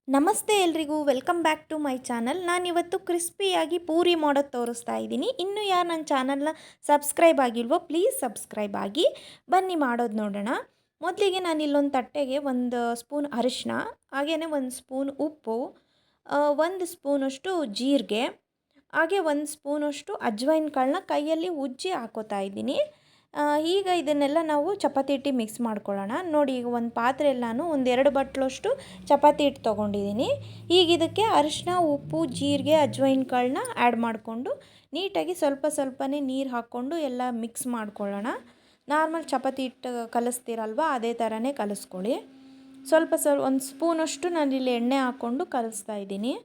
ನಮಸ್ತೆ ಎಲ್ರಿಗೂ, welcome back to my channel. ನಾನಿವತ್ತು ಕ್ರಿಸ್ಪಿಯಾಗಿ ಪೂರಿ ಮಾಡೋದು ತೋರಿಸ್ತಾ ಇದ್ದೀನಿ. ಇನ್ನೂ ಯಾರು ನನ್ನ ಚಾನಲ್ನ ಸಬ್ಸ್ಕ್ರೈಬ್ ಆಗಿಲ್ವೋ ಪ್ಲೀಸ್ ಸಬ್ಸ್ಕ್ರೈಬ್ ಆಗಿ. ಬನ್ನಿ ಮಾಡೋದು ನೋಡೋಣ. ಮೊದಲಿಗೆ ನಾನು ಇಲ್ಲೊಂದು ತಟ್ಟೆಗೆ 1 ಸ್ಪೂನ್ ಅರಿಶಿನ, ಹಾಗೆಯೇ 1 ಸ್ಪೂನ್ ಉಪ್ಪು, 1 ಸ್ಪೂನಷ್ಟು ಜೀರಿಗೆ, ಹಾಗೆ 1 ಸ್ಪೂನಷ್ಟು ಅಜ್ವೈನ್ ಕಾಳನ್ನ ಕೈಯಲ್ಲಿ ಉಜ್ಜಿ ಹಾಕೋತಾ ಇದ್ದೀನಿ. ಈಗ ಇದನ್ನೆಲ್ಲ ನಾವು ಚಪಾತಿ ಹಿಟ್ಟು ಮಿಕ್ಸ್ ಮಾಡ್ಕೊಳ್ಳೋಣ. ನೋಡಿ, ಈಗ ಒಂದು ಪಾತ್ರೆಯಲ್ಲಿ ನಾನು 1-2 ಬಟ್ಲಷ್ಟು ಚಪಾತಿ ಹಿಟ್ಟು ತೊಗೊಂಡಿದ್ದೀನಿ. ಈಗ ಇದಕ್ಕೆ ಅರಿಶಿನ, ಉಪ್ಪು, ಜೀರಿಗೆ, ಅಜ್ವೈನ್ ಕಾಳನ್ನ ಆ್ಯಡ್ ಮಾಡಿಕೊಂಡು ನೀಟಾಗಿ ಸ್ವಲ್ಪನೇ ನೀರು ಹಾಕ್ಕೊಂಡು ಎಲ್ಲ ಮಿಕ್ಸ್ ಮಾಡ್ಕೊಳ್ಳೋಣ. ನಾರ್ಮಲ್ ಚಪಾತಿ ಹಿಟ್ಟು ಕಲಿಸ್ತೀರಲ್ವ, ಅದೇ ಥರನೇ ಕಲಿಸ್ಕೊಳ್ಳಿ. ಸ್ವಲ್ಪ 1 ಸ್ಪೂನಷ್ಟು ನಾನಿಲ್ಲಿ ಎಣ್ಣೆ ಹಾಕ್ಕೊಂಡು ಕಲಿಸ್ತಾ ಇದ್ದೀನಿ.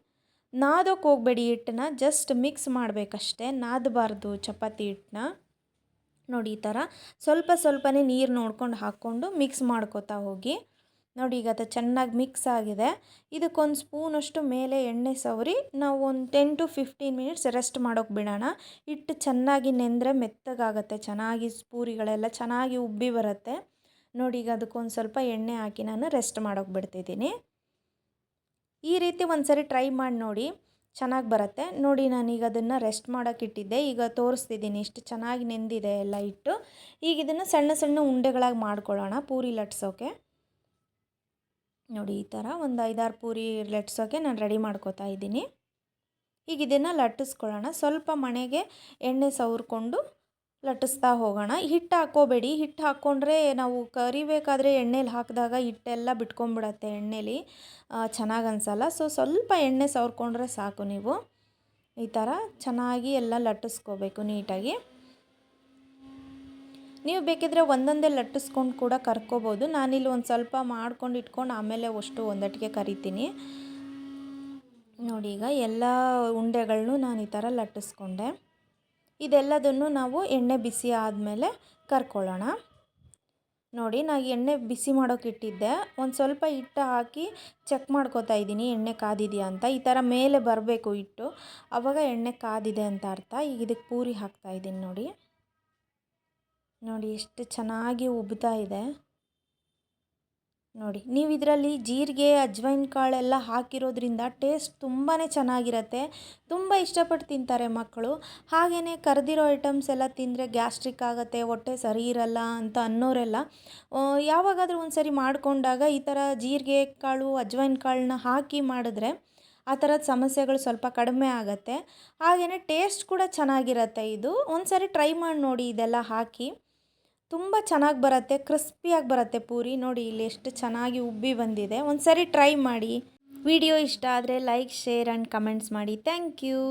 ನಾದೋಕ್ಕೆ ಹೋಗಬೇಡಿ ಹಿಟ್ಟನ್ನ, ಜಸ್ಟ್ ಮಿಕ್ಸ್ ಮಾಡಬೇಕಷ್ಟೇ, ನಾದಬಾರ್ದು ಚಪಾತಿ ಹಿಟ್ಟನ್ನ. ನೋಡಿ, ಈ ಥರ ಸ್ವಲ್ಪನೇ ನೀರು ನೋಡ್ಕೊಂಡು ಹಾಕ್ಕೊಂಡು ಮಿಕ್ಸ್ ಮಾಡ್ಕೋತಾ ಹೋಗಿ. ನೋಡಿ, ಈಗ ಅದು ಚೆನ್ನಾಗಿ ಮಿಕ್ಸ್ ಆಗಿದೆ. ಇದಕ್ಕೊಂದು ಸ್ಪೂನಷ್ಟು ಮೇಲೆ ಎಣ್ಣೆ ಸವರಿ ನಾವು ಒಂದು 10 to 15 ಮಿನಿಟ್ಸ್ ರೆಸ್ಟ್ ಮಾಡೋಕ್ಕೆ ಬಿಡೋಣ. ಹಿಟ್ಟು ಚೆನ್ನಾಗಿ ನೆಂದರೆ ಮೆತ್ತಗಾಗುತ್ತೆ, ಚೆನ್ನಾಗಿ ಪೂರಿಗಳೆಲ್ಲ ಚೆನ್ನಾಗಿ ಉಬ್ಬಿ ಬರುತ್ತೆ. ನೋಡಿ, ಈಗ ಅದಕ್ಕೊಂದು ಸ್ವಲ್ಪ ಎಣ್ಣೆ ಹಾಕಿ ನಾನು ರೆಸ್ಟ್ ಮಾಡೋಕ್ಕೆ ಬಿಡ್ತಿದ್ದೀನಿ. ಈ ರೀತಿ ಒಂದು ಸರಿ ಟ್ರೈ ಮಾಡಿ ನೋಡಿ, ಚೆನ್ನಾಗಿ ಬರುತ್ತೆ. ನೋಡಿ, ನಾನೀಗ ಅದನ್ನು ರೆಸ್ಟ್ ಮಾಡೋಕ್ಕೆ ಇಟ್ಟಿದ್ದೆ. ಈಗ ತೋರಿಸ್ತಿದ್ದೀನಿ ಎಷ್ಟು ಚೆನ್ನಾಗಿ ನೆಂದಿದೆ ಎಲ್ಲ ಹಿಟ್ಟು. ಈಗ ಇದನ್ನು ಸಣ್ಣ ಉಂಡೆಗಳಾಗಿ ಮಾಡ್ಕೊಳ್ಳೋಣ ಪೂರಿ ಲಟ್ಸೋಕ್ಕೆ. ನೋಡಿ, ಈ ಥರ ಒಂದು 5-6 ಪೂರಿ ಲಟ್ಸೋಕ್ಕೆ ನಾನು ರೆಡಿ ಮಾಡ್ಕೋತಾ ಇದ್ದೀನಿ. ಈಗ ಇದನ್ನು ಲಟ್ಟಿಸ್ಕೊಳ್ಳೋಣ. ಸ್ವಲ್ಪ ಮಣೆಗೆ ಎಣ್ಣೆ ಸವರ್ಕೊಂಡು ಲಟ್ಟಿಸ್ತಾ ಹೋಗೋಣ. ಹಿಟ್ಟು ಹಾಕ್ಕೋಬೇಡಿ, ಹಿಟ್ಟು ಹಾಕ್ಕೊಂಡ್ರೆ ನಾವು ಕರಿಬೇಕಾದ್ರೆ ಎಣ್ಣೆಲಿ ಹಾಕಿದಾಗ ಹಿಟ್ಟೆಲ್ಲ ಬಿಟ್ಕೊಂಡ್ಬಿಡತ್ತೆ ಎಣ್ಣೆಲಿ, ಚೆನ್ನಾಗಿ ಅನಿಸಲ್ಲ. ಸ್ವಲ್ಪ ಎಣ್ಣೆ ಸವರ್ಕೊಂಡ್ರೆ ಸಾಕು. ನೀವು ಈ ಥರ ಚೆನ್ನಾಗಿ ಎಲ್ಲ ಲಟ್ಟಿಸ್ಕೋಬೇಕು ನೀಟಾಗಿ. ನೀವು ಬೇಕಿದ್ರೆ ಒಂದೊಂದೇ ಲಟ್ಟಿಸ್ಕೊಂಡು ಕೂಡ ಕರ್ಕೋಬೋದು. ನಾನಿಲ್ಲಿ ಒಂದು ಸ್ವಲ್ಪ ಮಾಡ್ಕೊಂಡು ಇಟ್ಕೊಂಡು ಆಮೇಲೆ ಅಷ್ಟು ಒಂದಟ್ಟಿಗೆ ಕರಿತೀನಿ. ನೋಡಿ, ಈಗ ಎಲ್ಲ ಉಂಡೆಗಳನ್ನೂ ನಾನು ಈ ಥರ ಲಟ್ಟಿಸ್ಕೊಂಡೆ. ಇದೆಲ್ಲದನ್ನು ನಾವು ಎಣ್ಣೆ ಬಿಸಿ ಆದಮೇಲೆ ಕರ್ಕೊಳ್ಳೋಣ. ನೋಡಿ, ನಾನು ಎಣ್ಣೆ ಬಿಸಿ ಮಾಡೋಕೆ ಇಟ್ಟಿದ್ದೆ. ಒಂದು ಸ್ವಲ್ಪ ಹಿಟ್ಟು ಹಾಕಿ ಚೆಕ್ ಮಾಡ್ಕೋತಾ ಇದ್ದೀನಿ ಎಣ್ಣೆ ಕಾದಿದೆಯಾ ಅಂತ. ಈ ಥರ ಮೇಲೆ ಬರಬೇಕು ಹಿಟ್ಟು, ಆವಾಗ ಎಣ್ಣೆ ಕಾದಿದೆ ಅಂತ ಅರ್ಥ. ಈಗ ಇದಕ್ಕೆ ಪೂರಿ ಹಾಕ್ತಾ ಇದ್ದೀನಿ. ನೋಡಿ ಎಷ್ಟು ಚೆನ್ನಾಗಿ ಉಬ್ತಾ ಇದೆ. ನೋಡಿ, ನೀವು ಇದರಲ್ಲಿ ಜೀರಿಗೆ, ಅಜ್ವೈನ್ ಕಾಳೆಲ್ಲ ಹಾಕಿರೋದ್ರಿಂದ ಟೇಸ್ಟ್ ತುಂಬಾ ಚೆನ್ನಾಗಿರುತ್ತೆ. ತುಂಬ ಇಷ್ಟಪಟ್ಟು ತಿಂತಾರೆ ಮಕ್ಕಳು. ಹಾಗೆಯೇ ಕರೆದಿರೋ ಐಟಮ್ಸ್ ಎಲ್ಲ ತಿಂದರೆ ಗ್ಯಾಸ್ಟ್ರಿಕ್ ಆಗುತ್ತೆ, ಹೊಟ್ಟೆ ಸರಿ ಇರಲ್ಲ ಅಂತ ಅನ್ನೋರೆಲ್ಲ ಯಾವಾಗಾದರೂ ಒಂದು ಸರಿ ಮಾಡಿಕೊಂಡಾಗ ಈ ಥರ ಜೀರಿಗೆ ಕಾಳು, ಅಜ್ವೈನ್ ಕಾಳನ್ನ ಹಾಕಿ ಮಾಡಿದ್ರೆ ಆ ಥರದ ಸಮಸ್ಯೆಗಳು ಸ್ವಲ್ಪ ಕಡಿಮೆ ಆಗುತ್ತೆ. ಹಾಗೆಯೇ ಟೇಸ್ಟ್ ಕೂಡ ಚೆನ್ನಾಗಿರುತ್ತೆ. ಇದು ಒಂದು ಸರಿ ಟ್ರೈ ಮಾಡಿ ನೋಡಿ, ಇದೆಲ್ಲ ಹಾಕಿ ತುಂಬ ಚೆನ್ನಾಗಿ ಬರುತ್ತೆ, ಕ್ರಿಸ್ಪಿಯಾಗಿ ಬರುತ್ತೆ ಪೂರಿ. ನೋಡಿ, ಇಲ್ಲಿ ಎಷ್ಟು ಚೆನ್ನಾಗಿ ಉಬ್ಬಿ ಬಂದಿದೆ. ಒಂದು ಸರಿ ಟ್ರೈ ಮಾಡಿ. ವಿಡಿಯೋ ಇಷ್ಟ ಆದರೆ ಲೈಕ್, ಶೇರ್ ಆ್ಯಂಡ್ ಕಮೆಂಟ್ಸ್ ಮಾಡಿ. Thank you.